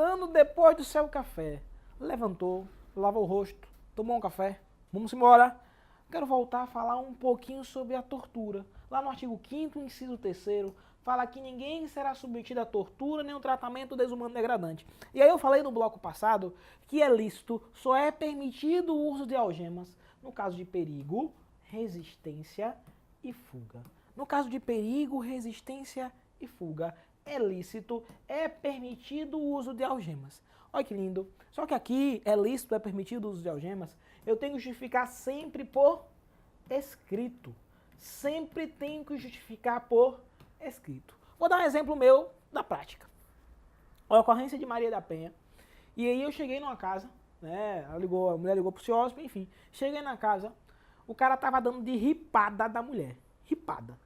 levantando depois do seu café. Levantou, lavou o rosto, tomou um café. Vamos embora. Quero voltar a falar um pouquinho sobre a tortura. Lá no artigo 5º, inciso 3º, fala que ninguém será submetido a tortura nem um tratamento desumano degradante. E aí eu falei no bloco passado que é lícito, só é permitido o uso de algemas no caso de perigo, resistência e fuga. No caso de perigo, resistência e fuga, é lícito, é permitido o uso de algemas. Olha que lindo. Só que aqui é lícito, é permitido o uso de algemas, eu tenho que justificar sempre por escrito. Sempre tenho que justificar por escrito. Vou dar um exemplo meu da prática. A ocorrência de Maria da Penha. E aí eu cheguei numa casa, né? A mulher ligou pro CIOSP, enfim. Cheguei na casa, o cara tava dando de ripada da mulher. Ripada.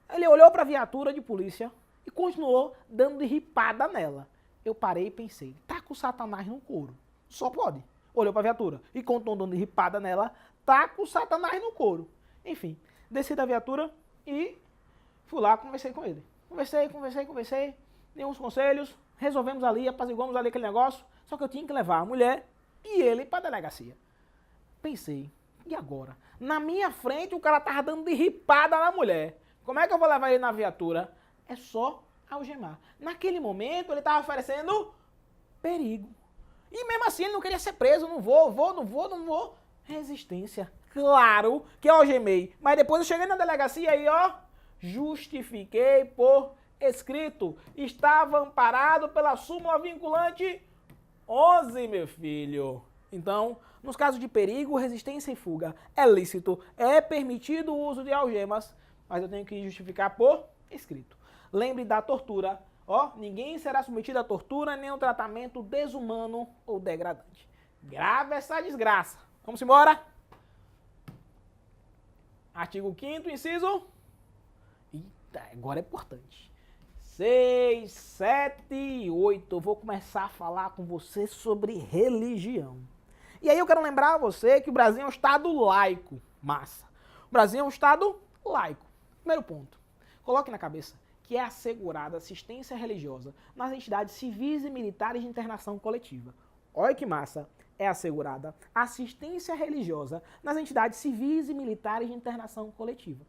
Ele olhou pra viatura de polícia e continuou dando de ripada nela. Eu parei e pensei, tá com o Satanás no couro. Só pode. Olhou pra viatura e continuou dando de ripada nela, tá com o Satanás no couro. Enfim, desci da viatura e fui lá, conversei com ele. Conversei, dei uns conselhos, resolvemos ali, apaziguamos ali aquele negócio, só que eu tinha que levar a mulher e ele pra delegacia. Pensei, e agora? Na minha frente o cara tava dando de ripada na mulher. Como é que eu vou levar ele na viatura? É só algemar. Naquele momento ele tava oferecendo perigo. E mesmo assim ele não queria ser preso, não vou. Resistência. Claro que eu algemei, mas depois eu cheguei na delegacia e ó, justifiquei por escrito. Estava amparado pela súmula vinculante 11, meu filho. Então, nos casos de perigo, resistência e fuga, é lícito, é permitido o uso de algemas, mas eu tenho que justificar por escrito. Lembre da tortura. Ó, ninguém será submetido a tortura nem a um tratamento desumano ou degradante. Grave essa desgraça. Vamos embora? Artigo 5º, inciso. Eita, agora é importante. 6, 7 e 8. Eu vou começar a falar com você sobre religião. E aí eu quero lembrar a você que o Brasil é um estado laico. Massa. O Brasil é um estado laico. Primeiro ponto. Coloque na cabeça que é assegurada assistência religiosa nas entidades civis e militares de internação coletiva. Olha que massa! É assegurada assistência religiosa nas entidades civis e militares de internação coletiva.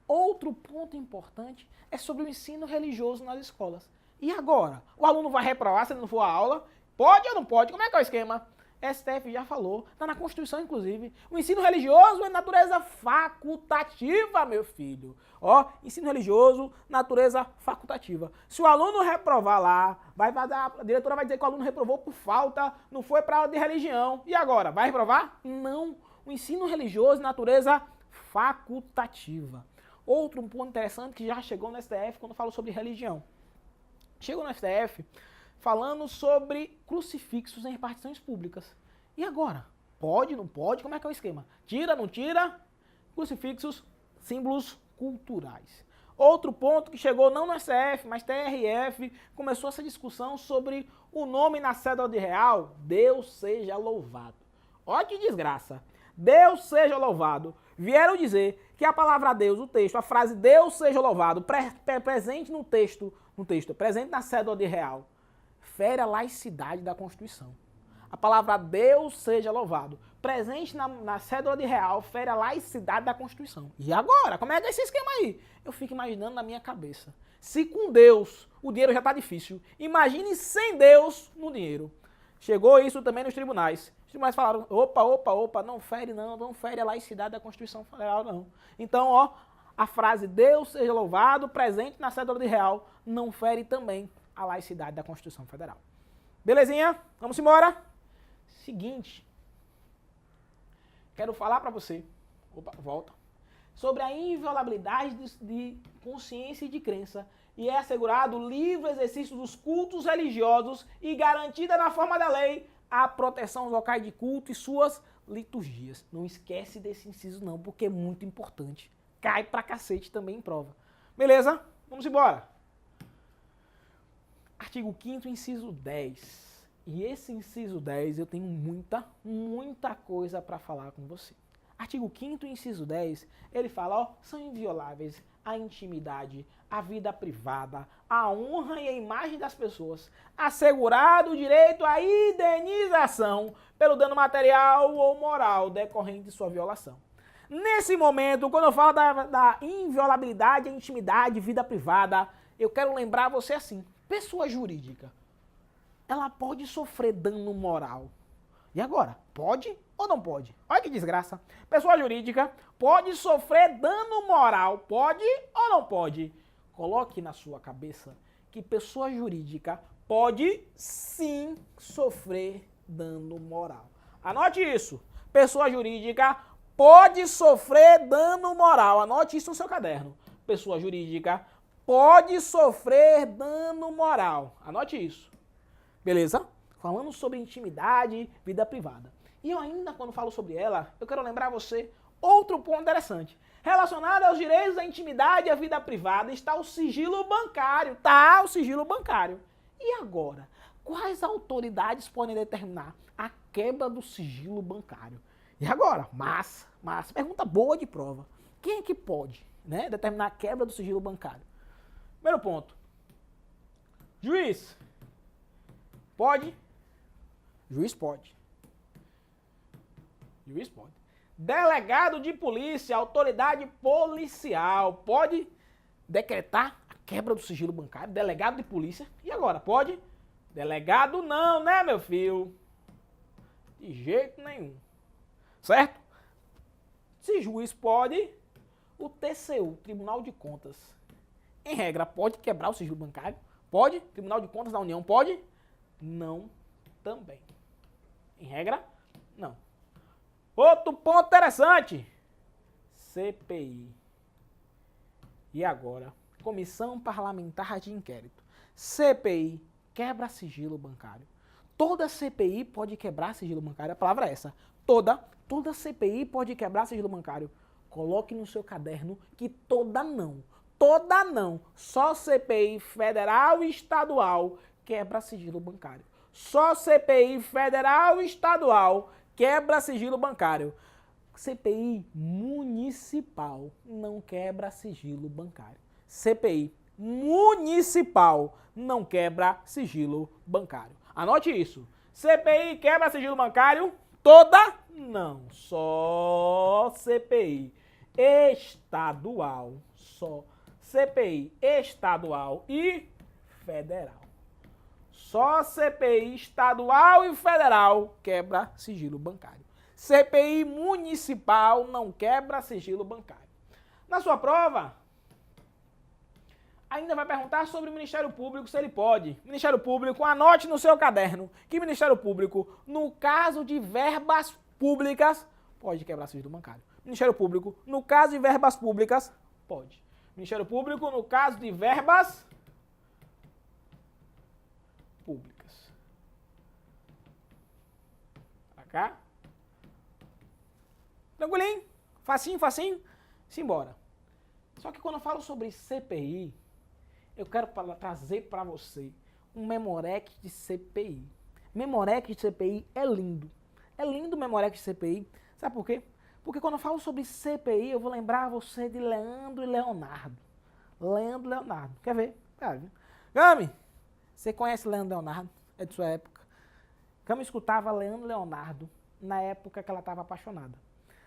Outro ponto importante é sobre o ensino religioso nas escolas. E agora? O aluno vai reprovar se ele não for à aula? Pode ou não pode? Como é que é o esquema? STF já falou, está na Constituição inclusive. O ensino religioso é natureza facultativa, meu filho. Ó, ensino religioso, natureza facultativa. Se o aluno reprovar lá, a diretora vai dizer que o aluno reprovou por falta, não foi para aula de religião. E agora, vai reprovar? Não. O ensino religioso, natureza facultativa. Outro ponto interessante que já chegou no STF quando falo sobre religião. Chegou no STF falando sobre crucifixos em repartições públicas. E agora? Pode, não pode? Como é que é o esquema? Tira, não tira? Crucifixos, símbolos culturais. Outro ponto que chegou não no STF, mas TRF, começou essa discussão sobre o nome na cédula de real, Deus seja louvado. Olha que desgraça. Deus seja louvado. Vieram dizer que a palavra Deus, o texto, a frase Deus seja louvado, presente no texto, presente na cédula de real, fere a laicidade da Constituição. A palavra Deus seja louvado, presente na cédula de real, fere a laicidade da Constituição. E agora? Como é que é esse esquema aí? Eu fico imaginando na minha cabeça. Se com Deus o dinheiro já está difícil, imagine sem Deus no dinheiro. Chegou isso também nos tribunais. Os tribunais falaram, opa, não fere a laicidade da Constituição Federal, não. Então, ó, a frase Deus seja louvado, presente na cédula de real, não fere também a laicidade da Constituição Federal. Belezinha? Vamos embora? Seguinte, quero falar para você, sobre a inviolabilidade de consciência e de crença e é assegurado o livre exercício dos cultos religiosos e garantida na forma da lei a proteção aos locais de culto e suas liturgias. Não esquece desse inciso não, porque é muito importante. Cai pra cacete também em prova. Beleza? Vamos embora. Artigo 5º, inciso 10. E esse inciso 10 eu tenho muita coisa para falar com você. Artigo 5º, inciso 10, ele fala, ó, são invioláveis a intimidade, a vida privada, a honra e a imagem das pessoas, assegurado o direito à indenização pelo dano material ou moral decorrente de sua violação. Nesse momento, quando eu falo da inviolabilidade, a intimidade, vida privada, eu quero lembrar você assim, pessoa jurídica, ela pode sofrer dano moral. E agora, pode ou não pode? Olha que desgraça. Pessoa jurídica pode sofrer dano moral, pode ou não pode? Coloque na sua cabeça que pessoa jurídica pode sim sofrer dano moral. Anote isso. Pessoa jurídica pode sofrer dano moral. Anote isso no seu caderno. Pessoa jurídica pode sofrer dano moral. Anote isso. Beleza? Falando sobre intimidade, vida privada. E eu ainda, quando falo sobre ela, eu quero lembrar você outro ponto interessante. Relacionado aos direitos da intimidade e à vida privada está o sigilo bancário. Tá, o sigilo bancário. E agora? Quais autoridades podem determinar a quebra do sigilo bancário? E agora? Massa. Pergunta boa de prova. Quem é que pode, né, determinar a quebra do sigilo bancário? Primeiro ponto. Juiz. Pode? Juiz pode. Juiz pode. Delegado de polícia, autoridade policial, pode decretar a quebra do sigilo bancário. Delegado de polícia. E agora, pode? Delegado não, né, meu filho? De jeito nenhum. Certo? Se juiz pode, o TCU, Tribunal de Contas, em regra, pode quebrar o sigilo bancário? Pode? Tribunal de Contas da União pode? Não, também. Em regra, não. Outro ponto interessante. CPI. E agora? Comissão Parlamentar de Inquérito. CPI quebra sigilo bancário. Toda CPI pode quebrar sigilo bancário. A palavra é essa. Toda CPI pode quebrar sigilo bancário. Coloque no seu caderno que toda não. Toda não. Só CPI federal e estadual quebra sigilo bancário. Só CPI federal e estadual quebra sigilo bancário. CPI municipal não quebra sigilo bancário. CPI municipal não quebra sigilo bancário. Anote isso. CPI quebra sigilo bancário? Toda? Não. Só CPI estadual. Só CPI estadual e federal. Só CPI estadual e federal quebra sigilo bancário. CPI municipal não quebra sigilo bancário. Na sua prova, ainda vai perguntar sobre o Ministério Público, se ele pode. Ministério Público, anote no seu caderno que o Ministério Público, no caso de verbas públicas, pode quebrar sigilo bancário. Ministério Público, no caso de verbas públicas, pode. Ministério Público, no caso de verbas públicas. Pra cá. Tranquilinho? Facinho? Simbora. Só que quando eu falo sobre CPI, eu quero trazer para você um memorex de CPI. Memorex de CPI é lindo. É lindo o memorex de CPI. Sabe por quê? Porque quando eu falo sobre CPI, eu vou lembrar você de Leandro e Leonardo. Leandro e Leonardo. Quer ver? Gami, você conhece Leandro e Leonardo? É de sua época. Gami escutava Leandro e Leonardo na época que ela estava apaixonada.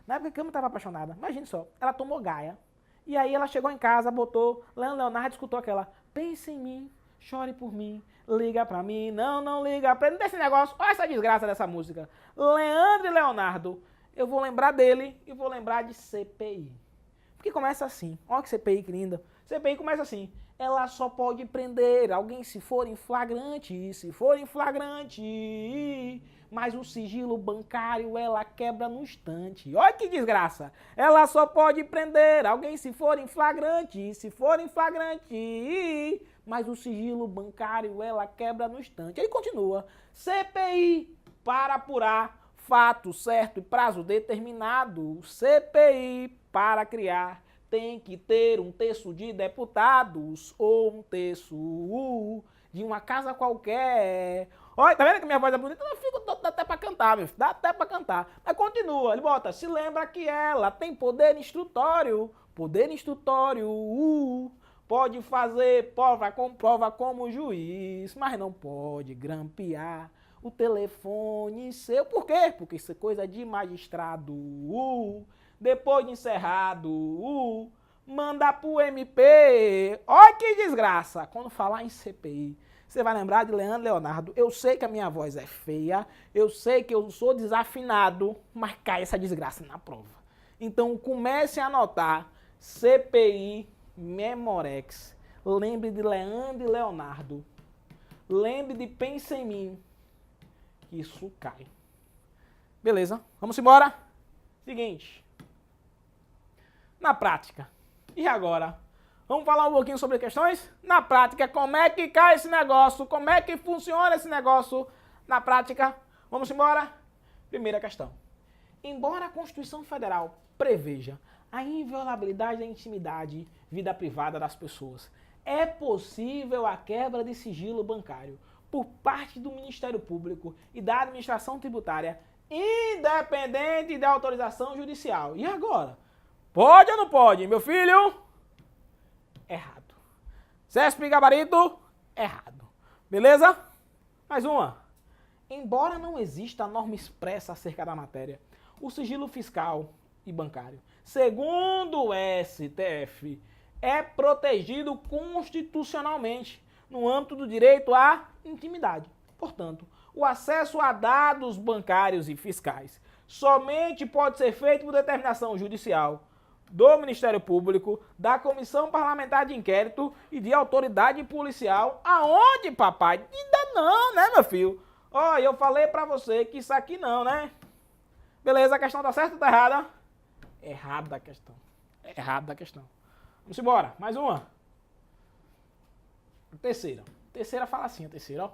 Na época que Gami estava apaixonada, imagine só, ela tomou gaia. E aí ela chegou em casa, botou Leandro e Leonardo, escutou aquela: pense em mim, chore por mim, liga pra mim, não liga pra mim. Não tem esse negócio, olha essa desgraça dessa música. Leandro e Leonardo, eu vou lembrar dele e vou lembrar de CPI. Porque começa assim, olha que CPI que linda. CPI começa assim: ela só pode prender alguém se for em flagrante, mas o sigilo bancário ela quebra no instante. Olha que desgraça. Ela só pode prender alguém se for em flagrante, mas o sigilo bancário ela quebra no instante. Ele continua: CPI para apurar fato certo e prazo determinado. CPI para criar tem que ter um terço de deputados ou um terço de uma casa qualquer. Olha, tá vendo que minha voz é bonita? Eu fico, dá até pra cantar, meu filho, dá até pra cantar. Mas continua, ele bota: se lembra que ela tem poder instrutório poder instrutório, pode fazer prova com prova como juiz, mas não pode grampear o telefone seu. Por quê? Porque isso é coisa de magistrado. Depois de encerrado, mandar pro MP. Olha que desgraça. Quando falar em CPI, você vai lembrar de Leandro Leonardo. Eu sei que a minha voz é feia, eu sei que eu sou desafinado, mas cai essa desgraça na prova. Então comece a anotar CPI Memorex. Lembre de Leandro e Leonardo. Lembre de Pensa em Mim. Que isso cai. Beleza? Vamos embora? Seguinte. Na prática. E agora? Vamos falar um pouquinho sobre questões? Na prática, como é que cai esse negócio? Como é que funciona esse negócio na prática? Vamos embora? Primeira questão. Embora a Constituição Federal preveja a inviolabilidade da intimidade, vida privada das pessoas, é possível a quebra de sigilo bancário por parte do Ministério Público e da Administração Tributária, independente da autorização judicial. E agora? Pode ou não pode, meu filho? Errado. CESP gabarito? Errado. Beleza? Mais uma. Embora não exista norma expressa acerca da matéria, o sigilo fiscal e bancário, segundo o STF, é protegido constitucionalmente no âmbito do direito à intimidade. Portanto, o acesso a dados bancários e fiscais somente pode ser feito por determinação judicial do Ministério Público, da Comissão Parlamentar de Inquérito e de autoridade policial. Aonde, papai? Ainda não, né, meu filho? Ó, eu falei pra você que isso aqui não, né? Beleza, a questão tá certa ou tá errada? Errada a questão. Errada a questão. Vamos embora. Mais uma. Terceira. Terceira fala assim, a terceira, ó.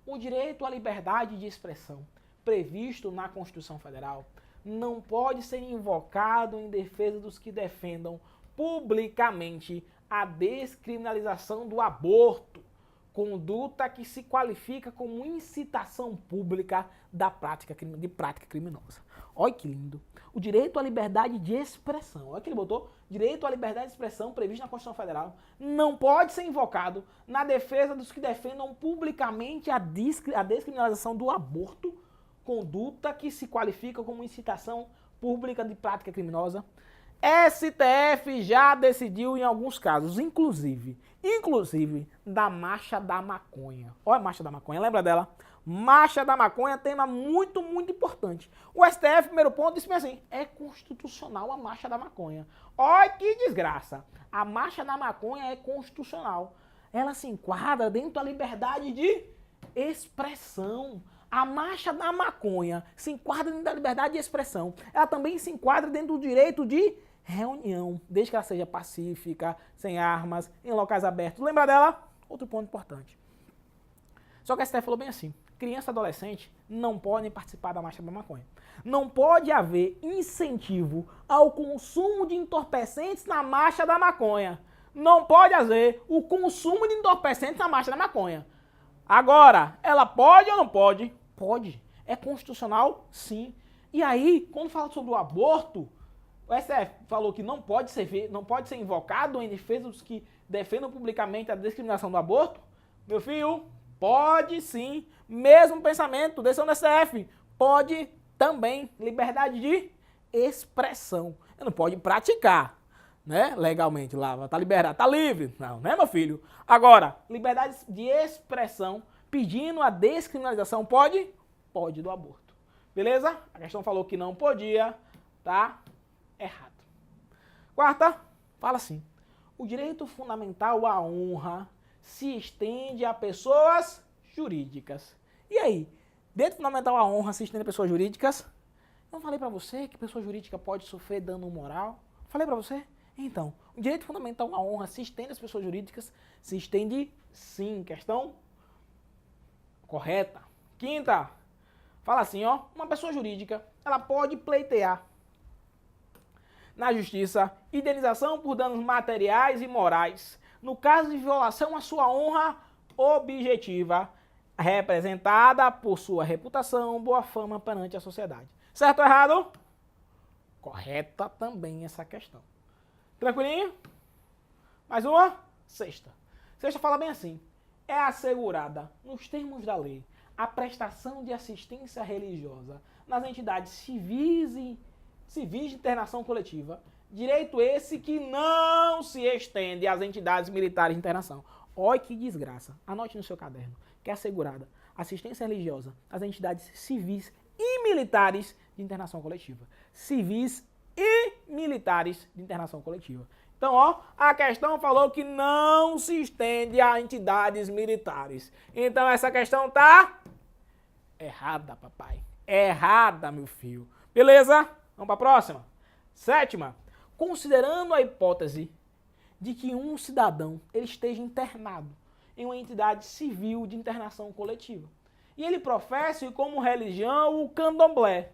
O direito à liberdade de expressão previsto na Constituição Federal não pode ser invocado em defesa dos que defendam publicamente a descriminalização do aborto, conduta que se qualifica como incitação pública de prática criminosa. Olha que lindo. O direito à liberdade de expressão, olha que ele botou, direito à liberdade de expressão previsto na Constituição Federal, não pode ser invocado na defesa dos que defendam publicamente a descriminalização do aborto, conduta que se qualifica como incitação pública de prática criminosa. STF já decidiu em alguns casos, inclusive da marcha da maconha. Olha a marcha da maconha, lembra dela? Marcha da maconha, tema muito, muito importante. O STF, primeiro ponto, disse assim, é constitucional a marcha da maconha. Olha que desgraça. A marcha da maconha é constitucional. Ela se enquadra dentro da liberdade de expressão. A marcha da maconha se enquadra dentro da liberdade de expressão. Ela também se enquadra dentro do direito de reunião, desde que ela seja pacífica, sem armas, em locais abertos. Lembra dela? Outro ponto importante. Só que a STF falou bem assim, criança e adolescente não podem participar da marcha da maconha. Não pode haver incentivo ao consumo de entorpecentes na marcha da maconha. Não pode haver o consumo de entorpecentes na marcha da maconha. Agora, ela pode ou não pode? Pode. É constitucional? Sim. E aí, quando fala sobre o aborto, o STF falou que não pode ser invocado em defesa dos que defendam publicamente a discriminação do aborto. Meu filho, pode sim. Mesmo pensamento, decisão do STF, pode também. Liberdade de expressão. Não pode praticar, né? Legalmente lá, tá liberado, tá livre. Não, né, meu filho? Agora, liberdade de expressão, pedindo a descriminalização, pode? Pode do aborto. Beleza? A questão falou que não podia, tá? Errado. Quarta, fala assim, o direito fundamental à honra se estende a pessoas jurídicas. E aí, direito fundamental à honra se estende a pessoas jurídicas? Eu não falei pra você que pessoa jurídica pode sofrer dano moral? Falei pra você? Então, o direito fundamental à honra se estende às pessoas jurídicas? Se estende sim. Questão correta. Quinta, fala assim, ó, uma pessoa jurídica, ela pode pleitear na justiça indenização por danos materiais e morais, no caso de violação à sua honra objetiva, representada por sua reputação, boa fama perante a sociedade. Certo ou errado? Correta também essa questão. Tranquilinho? Mais uma? Sexta. Sexta fala bem assim. É assegurada, nos termos da lei, a prestação de assistência religiosa nas entidades civis de internação coletiva. Direito esse que não se estende às entidades militares de internação. Olha que desgraça. Anote no seu caderno que é assegurada assistência religiosa às entidades civis e militares de internação coletiva. Civis e militares de internação coletiva. Então, ó, a questão falou que não se estende a entidades militares. Então, essa questão tá errada, papai. Errada, meu filho. Beleza? Vamos para a próxima. Sétima. Considerando a hipótese de que um cidadão ele esteja internado em uma entidade civil de internação coletiva e ele professe como religião o candomblé.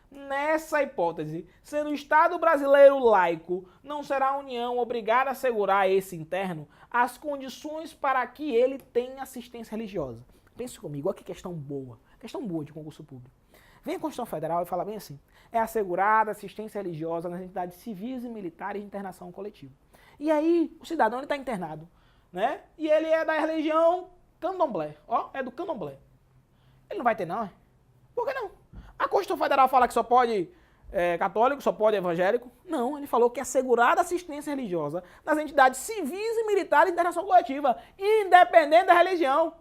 Nessa hipótese, sendo o Estado brasileiro laico, não será a União obrigada a assegurar a esse interno as condições para que ele tenha assistência religiosa. Pense comigo, olha que questão boa de concurso público. Vem a Constituição Federal e fala bem assim, é assegurada assistência religiosa nas entidades civis e militares de internação coletiva. E aí, o cidadão está internado, né? E ele é da religião candomblé, ó, é do candomblé. Ele não vai ter não, é? Por que não? A Constituição Federal fala que só pode católico, só pode evangélico. Não, ele falou que é assegurada assistência religiosa nas entidades civis e militares de internação coletiva, independente da religião.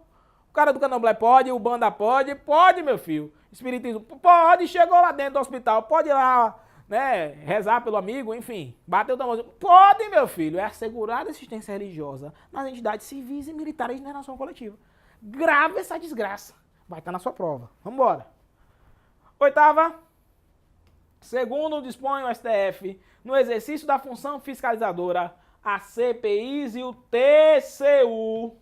O cara do candomblé pode, o banda pode, meu filho. Espiritismo pode, chegou lá dentro do hospital, pode ir lá, né, rezar pelo amigo, enfim, bater o tamanho. Pode, meu filho, é assegurada assistência religiosa nas entidades civis e militares de internação coletiva. Grave essa desgraça. Vai estar na sua prova. Vamos embora. Oitava, segundo dispõe o STF, no exercício da função fiscalizadora, a CPIs e o TCU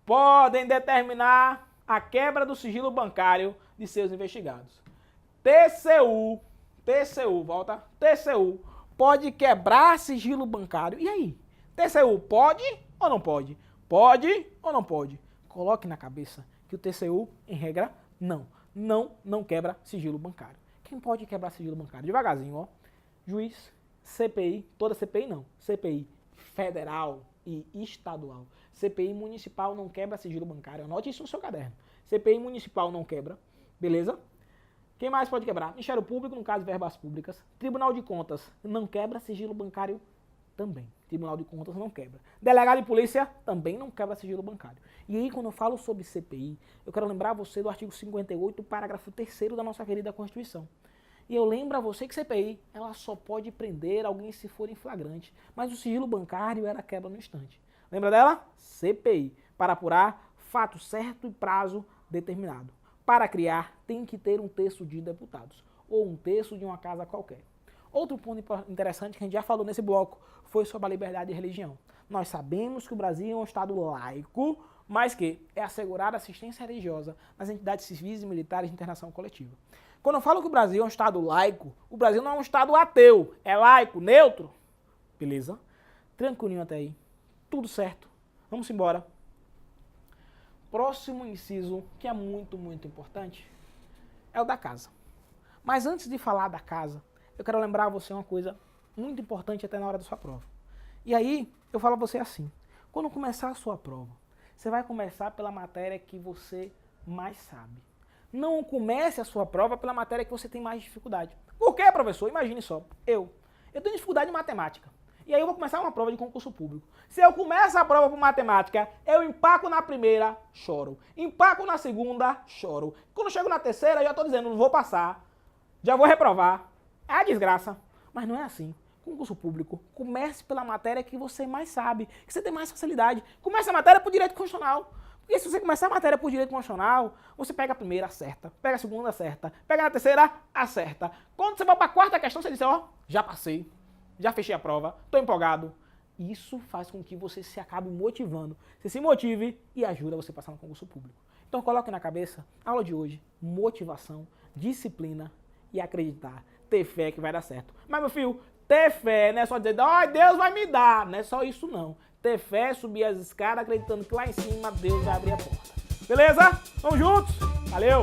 podem determinar a quebra do sigilo bancário de seus investigados. TCU pode quebrar sigilo bancário. E aí? TCU pode ou não pode? Pode ou não pode? Coloque na cabeça que o TCU, em regra, não quebra sigilo bancário. Quem pode quebrar sigilo bancário? Devagarzinho, ó. Juiz, CPI, toda CPI não. CPI federal e estadual. CPI municipal não quebra sigilo bancário. Anote isso no seu caderno. CPI municipal não quebra. Beleza? Quem mais pode quebrar? Ministério Público, no caso, verbas públicas. Tribunal de Contas não quebra sigilo bancário também. Tribunal de Contas não quebra. Delegado de Polícia também não quebra sigilo bancário. E aí, quando eu falo sobre CPI, eu quero lembrar você do artigo 58, parágrafo 3º da nossa querida Constituição. E eu lembro a você que CPI, ela só pode prender alguém se for em flagrante. Mas o sigilo bancário era quebra no instante. Lembra dela? CPI, para apurar fato certo e prazo determinado. Para criar, tem que ter um terço de deputados, ou um terço de uma casa qualquer. Outro ponto interessante que a gente já falou nesse bloco foi sobre a liberdade de religião. Nós sabemos que o Brasil é um Estado laico, mas que é assegurada assistência religiosa nas entidades civis e militares de internação coletiva. Quando eu falo que o Brasil é um Estado laico, o Brasil não é um Estado ateu, é laico, neutro. Beleza? Tranquilinho até aí. Tudo certo. Vamos embora. Próximo inciso, que é muito importante, é o da casa. Mas antes de falar da casa, eu quero lembrar a você uma coisa muito importante até na hora da sua prova. E aí, eu falo a você assim, quando começar a sua prova, você vai começar pela matéria que você mais sabe. Não comece a sua prova pela matéria que você tem mais dificuldade. Por quê, professor? Imagine só, eu tenho dificuldade em matemática. E aí eu vou começar uma prova de concurso público. Se eu começo a prova por matemática, eu empaco na primeira, choro. Empaco na segunda, choro. Quando eu chego na terceira, eu já estou dizendo, não vou passar. Já vou reprovar. É a desgraça. Mas não é assim. Concurso público, comece pela matéria que você mais sabe, que você tem mais facilidade. Comece a matéria por direito constitucional. Porque se você começar a matéria por direito constitucional, você pega a primeira, acerta. Pega a segunda, acerta. Pega a terceira, acerta. Quando você vai para a quarta questão, você diz, ó, já passei. Já fechei a prova, estou empolgado. Isso faz com que você se acabe motivando. Você se motive e ajuda você a passar no concurso público. Então coloque na cabeça, aula de hoje, motivação, disciplina e acreditar. Ter fé que vai dar certo. Mas, meu filho, ter fé não é só dizer, ó, Deus vai me dar. Não é só isso, não. Ter fé, subir as escadas, acreditando que lá em cima Deus vai abrir a porta. Beleza? Vamos juntos? Valeu!